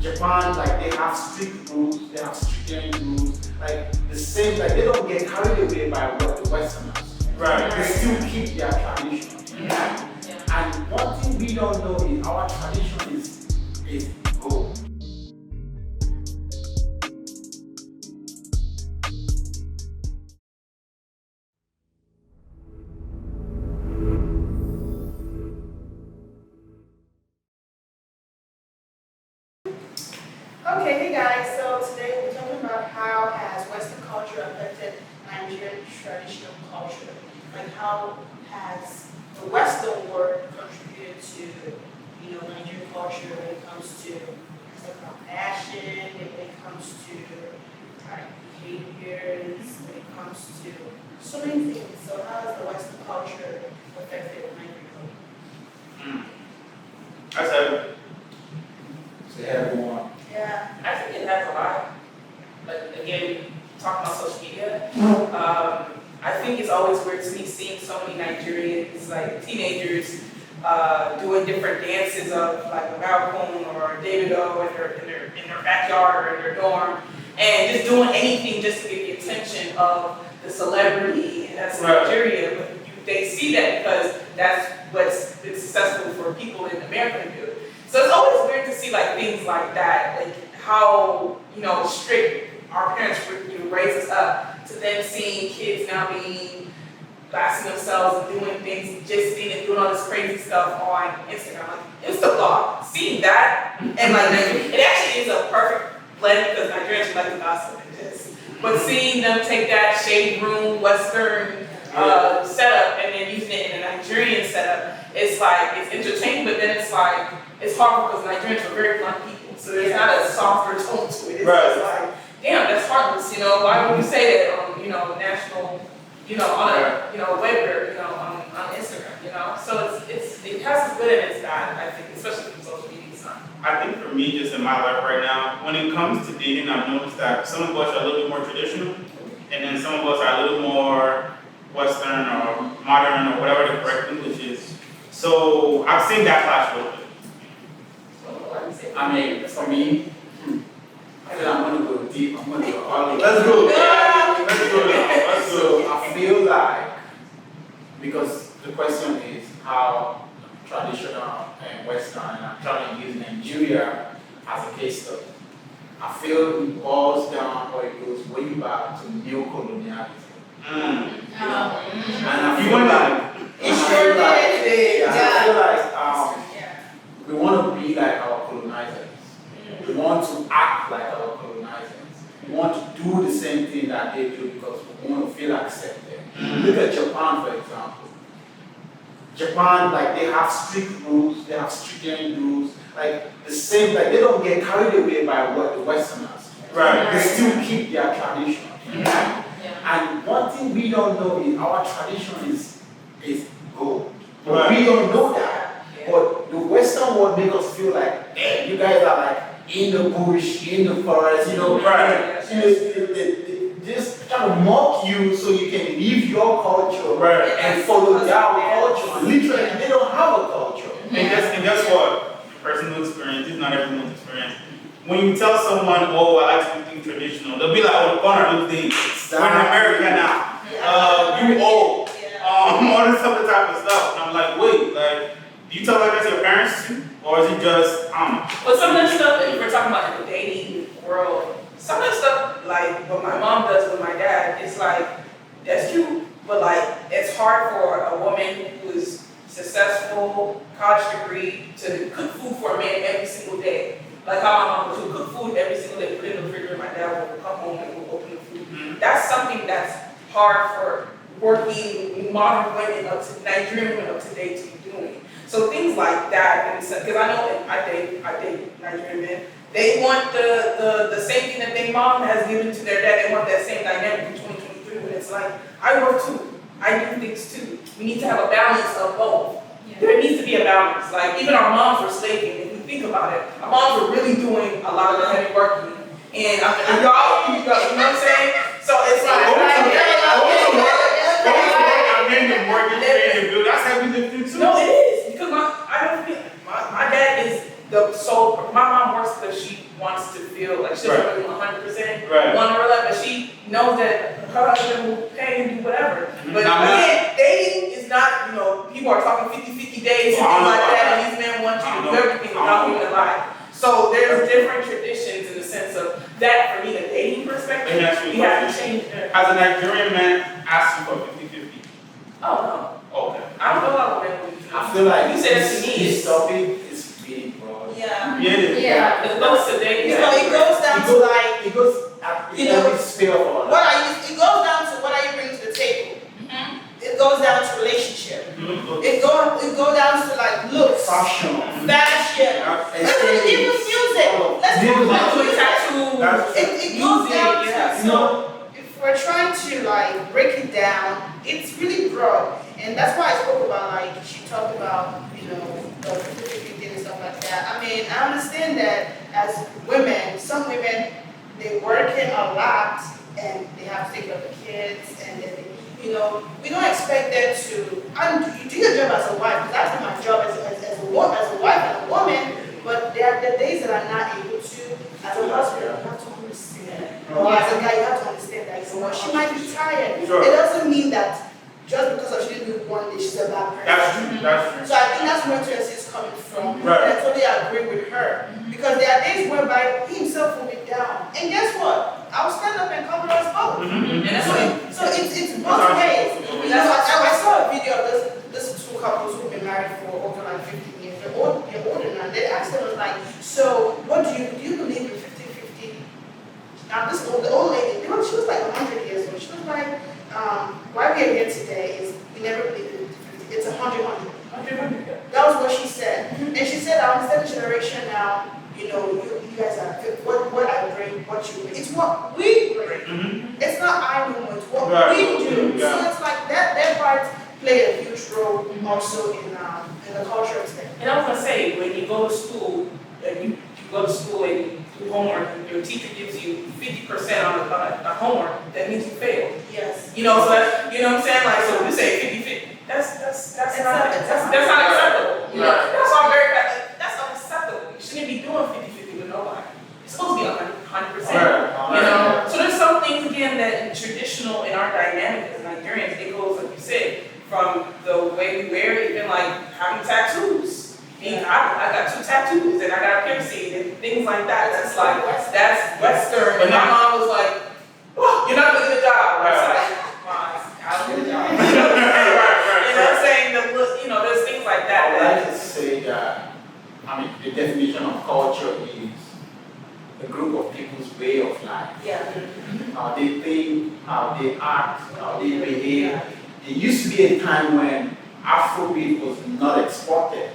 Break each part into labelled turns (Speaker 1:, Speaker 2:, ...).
Speaker 1: Japan, like they have strict rules, they have stringent rules, like the same, like they don't get carried away by what the Westerners.
Speaker 2: Right.
Speaker 1: They still keep their tradition.
Speaker 3: Yeah.
Speaker 1: And one thing we don't know is our tradition is gold.
Speaker 3: Okay, hey guys, so today we're talking about how has Western culture affected Nigerian traditional culture? Like how has the Western world contributed to, Nigerian culture when it comes to fashion, when it comes to behaviors, when it comes to so many things. So how has the Western culture affected Nigerian culture?
Speaker 2: I said,
Speaker 1: Say everyone.
Speaker 3: Yeah.
Speaker 4: I think it has a lot. Like again, talking about social media, I think it's always weird to me seeing so many Nigerians, like teenagers, doing different dances of like a Malcolm or Davido in their backyard or in their dorm, and just doing anything just to get the attention of the celebrity, and that's Nigeria. But they see that because that's what's been successful for people in America to do. So it's always weird to see like things like that, like how strict our parents raised us up, to then seeing kids now being blasting themselves and doing things, just seeing and doing all this crazy stuff on Instagram, like Instablog. Seeing that and like it actually is a perfect blend because Nigerians like to gossip and this, but seeing them take that shade room Western setup and then using it in a Nigerian setup, it's like it's entertaining, but then it's like it's hard because Nigerians are very blunt people, so there's not a softer tone to it. It's just like, damn, that's heartless. Why would you say that on national, on a Weber, on Instagram, So it has its good and its bad, I think, especially from social media side.
Speaker 2: I think for me, just in my life right now, when it comes to dating, I've noticed that some of us are a little bit more traditional, and then some of us are a little more Western or modern or whatever the correct English is. So I've seen that clash a little bit.
Speaker 1: I mean, for me, I feel I'm gonna go deep, I'm gonna go all in.
Speaker 2: Let's go. Yeah, let's go now. Let's go.
Speaker 1: So I feel like, because the question is how traditional and Western, and I'm trying to use Nigeria as a case study. I feel it boils down or it goes way back to neo-colonialism. And I feel like, we want to be like our colonizers. We want to act like our colonizers. We want to do the same thing that they do because we want to feel accepted. Look at Japan, for example. Japan, like they have strict rules, they have stringent rules, like the same, like they don't get carried away by what the Westerners.
Speaker 2: Right.
Speaker 1: They still keep their tradition. And one thing we don't know is our tradition is gold. But we don't know that. But the Western world makes us feel like, damn, you guys are like in the bush, in the forest,
Speaker 2: Right.
Speaker 1: They just trying to mock you so you can leave your culture and follow their culture. Literally, they don't have a culture.
Speaker 2: And guess what? Personal experience, this is not everyone's experience. When you tell someone, oh, I like to do things traditional, they'll be like, oh, gone are those things. We're in America now. You old. All this other type of stuff. And I'm like, wait, like, do you tell that to your parents too? Or is it just, I don't know?
Speaker 4: But some of the stuff that we're talking about in the dating world, some of the stuff like what my mom does with my dad, it's like, that's cute, but like, it's hard for a woman who is successful, college degree, to cook food for a man every single day. Like how my mom would cook food every single day, put it in the refrigerator, my dad would come home and would open the food. That's something that's hard for working modern women Nigerian women up to date to be doing. So things like that, because I know that I date Nigerian men, they want the same thing that their mom has given to their dad. They want that same dynamic in 2023 when it's like, I work too, I do things too. We need to have a balance of both. There needs to be a balance. Like even our moms were slaving, if you think about it, our moms were really doing a lot of the heavy working. And y'all, you know what I'm saying? So it's
Speaker 2: the mortgage and bill, that's heavy lifting too.
Speaker 4: No, it is. Because my dad is the sole, my mom works because she wants to feel like she doesn't really 100%
Speaker 2: Right.
Speaker 4: want her life, but she knows that her husband will pay and do whatever. But
Speaker 2: Now,
Speaker 4: again, dating is not, people are talking 50-50 days and
Speaker 2: Well, I
Speaker 4: things
Speaker 2: don't
Speaker 4: like
Speaker 2: know
Speaker 4: that,
Speaker 2: about
Speaker 4: and these men want you
Speaker 2: I
Speaker 4: to
Speaker 2: don't
Speaker 4: do
Speaker 2: know.
Speaker 4: everything
Speaker 2: I
Speaker 4: without
Speaker 2: don't
Speaker 4: even
Speaker 2: know.
Speaker 4: a lie. So there's different traditions in the sense of that, for me, the dating perspective,
Speaker 2: Let me ask you a
Speaker 4: we have to
Speaker 2: question.
Speaker 4: change that.
Speaker 2: Has a Nigerian man asked you for 50-50?
Speaker 4: Oh,
Speaker 2: Okay.
Speaker 4: no. I don't know how women would do
Speaker 1: I feel like
Speaker 4: You said it to me,
Speaker 1: this
Speaker 4: it's-
Speaker 1: topic is really broad.
Speaker 3: Yeah.
Speaker 2: Yeah.
Speaker 4: It goes to dating.
Speaker 3: So it goes down to like,
Speaker 1: It goes at
Speaker 3: You know,
Speaker 1: every sphere of our
Speaker 3: what
Speaker 1: life.
Speaker 3: it goes down to what are you bringing to the table? It goes down to relationship. It go down to like looks,
Speaker 1: Fashion.
Speaker 3: fashion, even music. Let's talk about
Speaker 4: Doing
Speaker 3: music.
Speaker 4: tattoos.
Speaker 2: That's
Speaker 3: It goes down to,
Speaker 4: Yeah.
Speaker 3: so if we're trying to like break it down, it's really broad. And that's why I spoke about like, she talked about, the 50-50 thing and stuff like that. I mean, I understand that as women, some women, they working a lot and they have to take care of the kids and then we don't expect them to, you do your job as a wife, because that's my job as a wife and a woman, but there are the days that I'm not able to, as a husband, you have to understand. Or as a guy, you have to understand that, she might be tired.
Speaker 2: Sure.
Speaker 3: It doesn't mean that just because she didn't do one day, she's a bad person.
Speaker 2: That's true. That's true.
Speaker 3: So I think that's where Tracy is coming from.
Speaker 2: Right.
Speaker 3: And I totally agree with her. Because there are days whereby he himself will be down. And guess what? I'll stand up and cover us both.
Speaker 4: And that's what
Speaker 3: So it's both ways. I saw a video of this two couples who've been married for over like 15 years. They're older now. They asked them was like, so what do you believe in 50-50? Now the old lady, she was like 100 years old. She was like, why we are here today is we never believed in 50. It's 100. That was what she said. And she said, I understand the generation now, you guys are, what I bring, what you bring. It's what we bring. It's not I know, it's what we do.
Speaker 2: Yeah.
Speaker 3: So it's like that part played a huge role also in the culture today.
Speaker 4: And I was gonna say, when you go to school, and you go to school and you do homework, and your teacher gives you 50% on the homework, that means you failed.
Speaker 3: Yes.
Speaker 4: So that, what I'm saying? Like, so we say 50-50. That's not acceptable. That's all that's unacceptable. You shouldn't be doing 50-50 with nobody. It's supposed to be 100%. So there's some things again that in traditional in our dynamic as Nigerians, it goes like you said, from the way we wear it, even like having tattoos. I got 2 tattoos and I got a piercing and things like that. That's Western. And my mom was like, oh, you're not doing a good job. I was like, I'll do the job. You know what I'm saying? There's things like
Speaker 1: I
Speaker 4: that.
Speaker 1: would like to say that, the definition of culture is a group of people's way of life.
Speaker 3: Yeah.
Speaker 1: How they think, how they act, how they behave. There used to be a time when Afrobeat was not exported,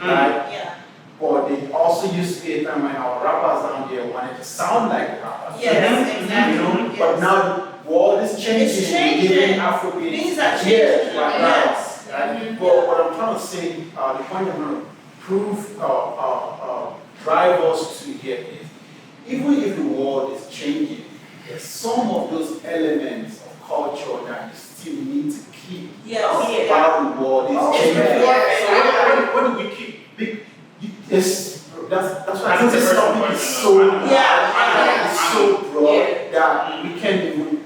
Speaker 1: right?
Speaker 3: Yeah.
Speaker 1: But there also used to be a time when our rappers down there wanted to sound like rappers.
Speaker 3: Yes, exactly.
Speaker 1: But now the world is changing.
Speaker 3: It's changing.
Speaker 1: Giving Afrobeat.
Speaker 3: Things are changing.
Speaker 1: Yes, right.
Speaker 3: Yes.
Speaker 1: Right? But what I'm trying to say, the point I'm going to prove, drive us to here is, even if the world is changing, there's some of those elements of culture that you still need to keep.
Speaker 3: Yes.
Speaker 1: While the world is changing.
Speaker 2: So what do we keep?
Speaker 1: That's why I think
Speaker 2: That's
Speaker 1: this
Speaker 2: the
Speaker 1: topic
Speaker 2: first
Speaker 1: is
Speaker 2: question,
Speaker 1: so
Speaker 2: though.
Speaker 1: it's so broad
Speaker 4: Yeah.
Speaker 1: that we can't even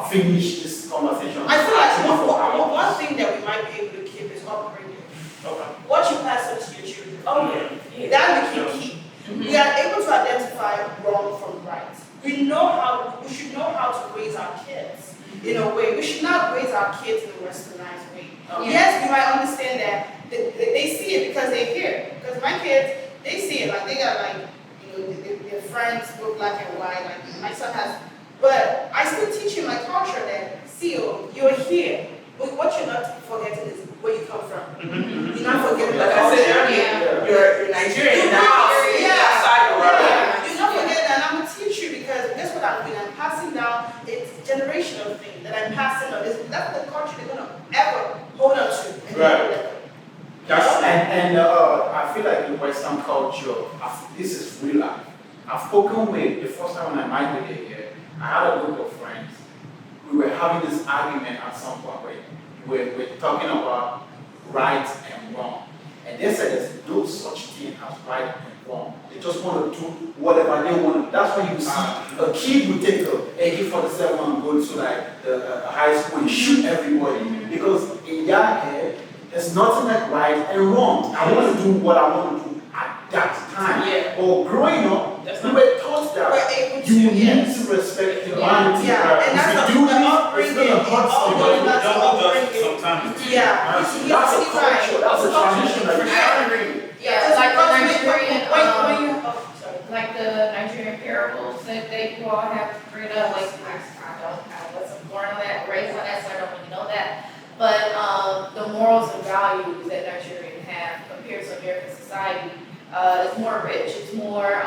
Speaker 1: finish this conversation.
Speaker 3: I feel like
Speaker 1: actually for hours.
Speaker 3: one thing that we might be able to keep is upbringing.
Speaker 2: Okay.
Speaker 3: What you pass on to your children.
Speaker 4: Yeah.
Speaker 3: That we can keep. We are able to identify wrong from right. We should know how to raise our kids in a way. We should not raise our kids in a westernized way. Yes, we might understand that they see it because they hear it. Because my kids, they see it, like they got like, their friends look black and white, like my son has, but I still teach him my culture that, see, you're here. But what you're not forgetting is where you come from. You're not forgetting
Speaker 4: Like I said earlier, you're Nigerian in the house, outside the world.
Speaker 3: You're not forgetting that, and I'm going to teach you because guess what I'm doing? I'm passing down, it's a generational thing that I'm passing on. That's the culture they're going to ever hold on to. And
Speaker 2: Right.
Speaker 1: And I feel like the Western culture, this is real life. I've spoken with, the first time when I migrated here, I had a group of friends. We were having this argument at some point where we're talking about right and wrong. And they said there's no such thing as right and conform. They just want to do whatever they want. That's why you see a kid will take a AK-47 and go to like a high school and shoot everybody. Because in their head, there's nothing like right and wrong. I want to do what I want to do at that time.
Speaker 4: Yeah.
Speaker 1: Or growing up, we were taught that you need to respect humanity.
Speaker 3: Yeah, and that's
Speaker 1: If you do
Speaker 3: the
Speaker 1: this,
Speaker 3: upbringing,
Speaker 1: it's gonna hurt somebody.
Speaker 3: that's the
Speaker 2: Double
Speaker 3: upbringing.
Speaker 2: justice sometimes.
Speaker 3: Yeah.
Speaker 1: That's a culture, that's a tradition that you
Speaker 5: Yeah, like the Nigerian,
Speaker 3: Sorry.
Speaker 5: like the Nigerian parables that you all have read up, like, I wasn't born on that, raised on that, so I don't really know that. But, the morals and values that Nigerians have compared to American society, is more rich, it's more,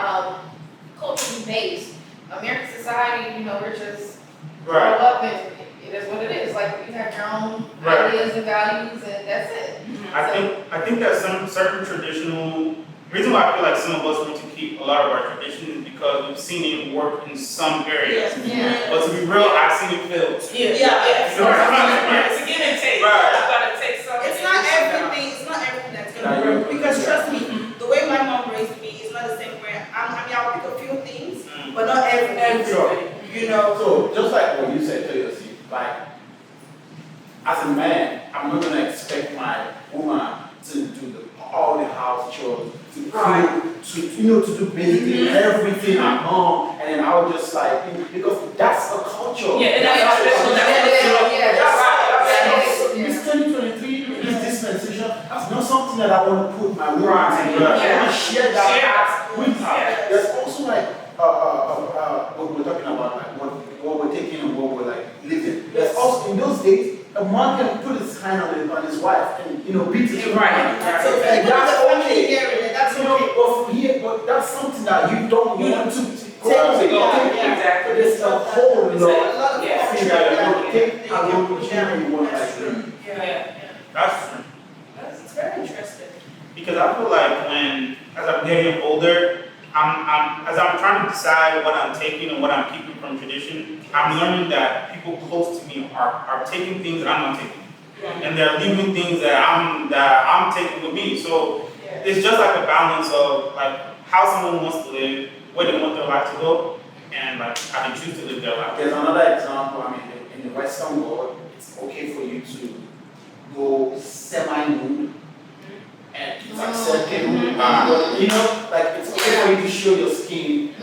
Speaker 5: culturally based. American society, you know, we're just grow
Speaker 2: Right.
Speaker 5: up and it is what it is, like, you have your own
Speaker 2: Right.
Speaker 5: ideas and values and that's it.
Speaker 2: I think that some certain traditional reason why I feel like some of us want to keep a lot of our traditions is because we've seen it work in some areas.
Speaker 5: Yeah.
Speaker 2: But to be real, I've seen it fail too.
Speaker 4: Yeah,
Speaker 2: You know what I'm saying?
Speaker 4: It's a give and take.
Speaker 2: Right.
Speaker 4: You gotta take something.
Speaker 3: It's not everything that's gonna work, because trust me, the way my mom raised me is not the same way. I mean, I'll pick a few things, but not everything.
Speaker 1: Sure.
Speaker 3: You know,
Speaker 1: So just like what you said to yourself, like as a man, I'm not gonna expect my woman to do all the house chores, to cook, to do basically everything at home, and then I would just like, because that's a culture.
Speaker 4: Yeah, and that's
Speaker 5: Yeah,
Speaker 4: our tradition. That's
Speaker 5: yeah,
Speaker 1: This 2023, this dispensation, that's not something that I want to put my woman
Speaker 2: Right.
Speaker 1: in. I want
Speaker 4: Yeah.
Speaker 1: to share that
Speaker 4: Share.
Speaker 1: with her.
Speaker 4: Yeah.
Speaker 1: There's also like, what we're talking about, like what we're taking and what we're like living. There's also, in those days, a man can put his hand on his wife and, beat his woman.
Speaker 4: Right.
Speaker 3: that's okay.
Speaker 1: And that's okay.
Speaker 3: That's
Speaker 1: You know,
Speaker 3: okay.
Speaker 1: but from here, but that's something that you don't want to
Speaker 3: Take,
Speaker 1: take.
Speaker 4: Exactly.
Speaker 1: There's a whole
Speaker 3: A
Speaker 1: lot
Speaker 3: lot of
Speaker 4: Yeah.
Speaker 1: things that you want to take and you want to
Speaker 3: That's true.
Speaker 1: like.
Speaker 4: Yeah.
Speaker 2: That's true.
Speaker 3: It's very interesting.
Speaker 2: Because I feel like as I'm getting older, as I'm trying to decide what I'm taking and what I'm keeping from tradition, I'm learning that people close to me are taking things that I'm not taking. And they're leaving things that I'm taking with me. So it's just like a balance of like how someone wants to live, where they want their life to go, and like how they choose to live their life.
Speaker 1: There's another example, I mean, in the Western world, it's okay for you to go semi-nude and it's accepted. Like it's okay for you to show your skin,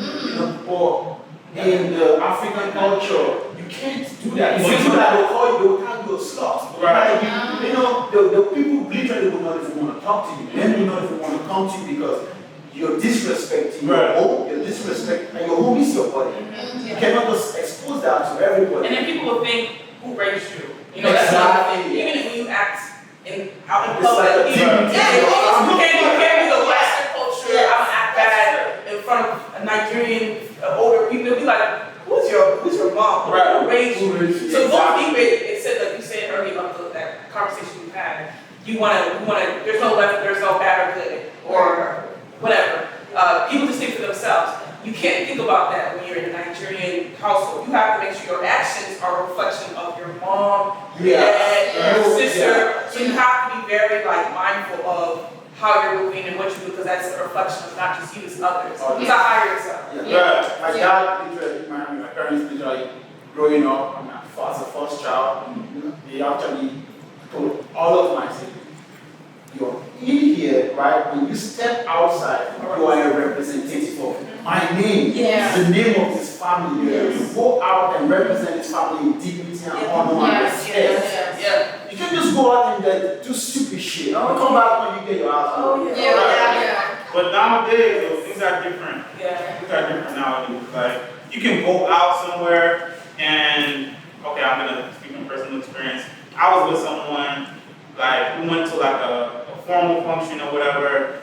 Speaker 1: but in the African culture, you can't do that. If you do that, they'll tag you a slut.
Speaker 2: Right.
Speaker 1: The people literally will not even want to talk to you. Then will not even want to come to you because you're disrespecting your home, and your home is your body. You cannot just expose that to everybody.
Speaker 4: And then people will think, who raised you? That's another thing.
Speaker 1: Exactly.
Speaker 4: Even if you act out in
Speaker 1: It's like a
Speaker 4: public, you
Speaker 1: dignity.
Speaker 4: can't be the Western culture. I'm gonna act bad in front of a Nigerian older people. They'll be like, who's your mom?
Speaker 2: Right.
Speaker 4: Who raised you? So don't
Speaker 2: Exactly.
Speaker 4: be it. It said, like you said earlier about that conversation we had. You wanna. There's no left. There's no bad or good or whatever. People just think for themselves. You can't think about that when you're in a Nigerian household. You have to make sure your actions are a reflection of your mom, your dad, your sister. So you have to be very mindful of how you're moving and what you do because that's a reflection of not just you, it's others. It's a higher self.
Speaker 1: My dad literally, my parents literally, growing up, as a first child, they actually told all of my siblings, you're in here, right? When you step outside, you are a representative of my name, the name of this family. You go out and represent this family in dignity and honor and respect. You can't just go out and do stupid shit. You come back when you get your ass.
Speaker 2: But nowadays, things are different. Things are different nowadays. Like you can go out somewhere and I'm gonna speak from personal experience. I was with someone, we went to a formal function or whatever.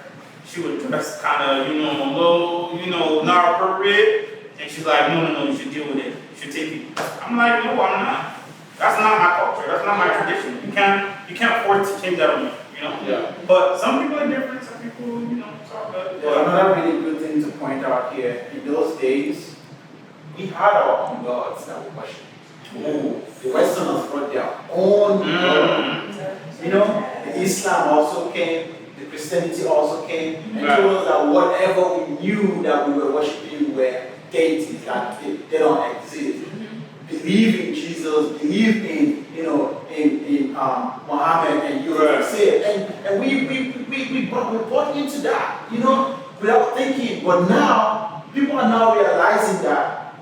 Speaker 2: She would dress kind of, low, not appropriate. And she's like, no, you should deal with it. You should take it. I'm like, no, I'm not. That's not my culture. That's not my tradition. You can't force to change that on me, But some people are different. Some people, it's all good.
Speaker 1: There's another really good thing to point out here. In those days, we had our own gods that we worshiped. The Westerners brought their own gods. The Islam also came. the Christianity also came and
Speaker 2: Right.
Speaker 1: told us that whatever we knew that we were worshiping were deities, that they don't exist. Believe in Jesus, believe in, in Muhammad, and you
Speaker 2: Right.
Speaker 1: say it. And we bought into that, without thinking. But now, people are now realizing that,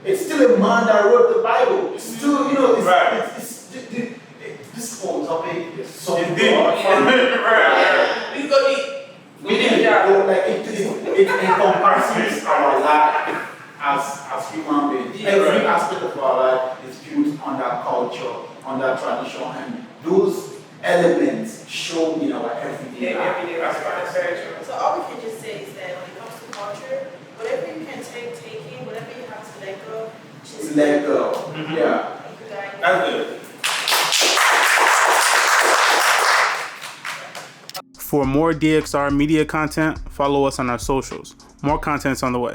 Speaker 1: it's still a man that wrote the Bible. It's still,
Speaker 2: Right.
Speaker 1: this whole topic is so
Speaker 2: It's
Speaker 1: broad.
Speaker 2: deep. Right.
Speaker 4: We go deep.
Speaker 1: We did it encompasses our life as human beings.
Speaker 4: Yeah.
Speaker 1: Every aspect of our life is built on that culture, on that tradition, and those elements show in our everyday
Speaker 4: Yeah,
Speaker 1: life.
Speaker 4: every day, that's very true.
Speaker 3: So all we can just say is that when it comes to culture, whatever you can take in, whatever you have to let go, just
Speaker 1: Let go.
Speaker 2: Mhm.
Speaker 1: Yeah.
Speaker 3: Thank you, guys.
Speaker 2: That's good. For more DXR media content, follow us on our socials. More content's on the way.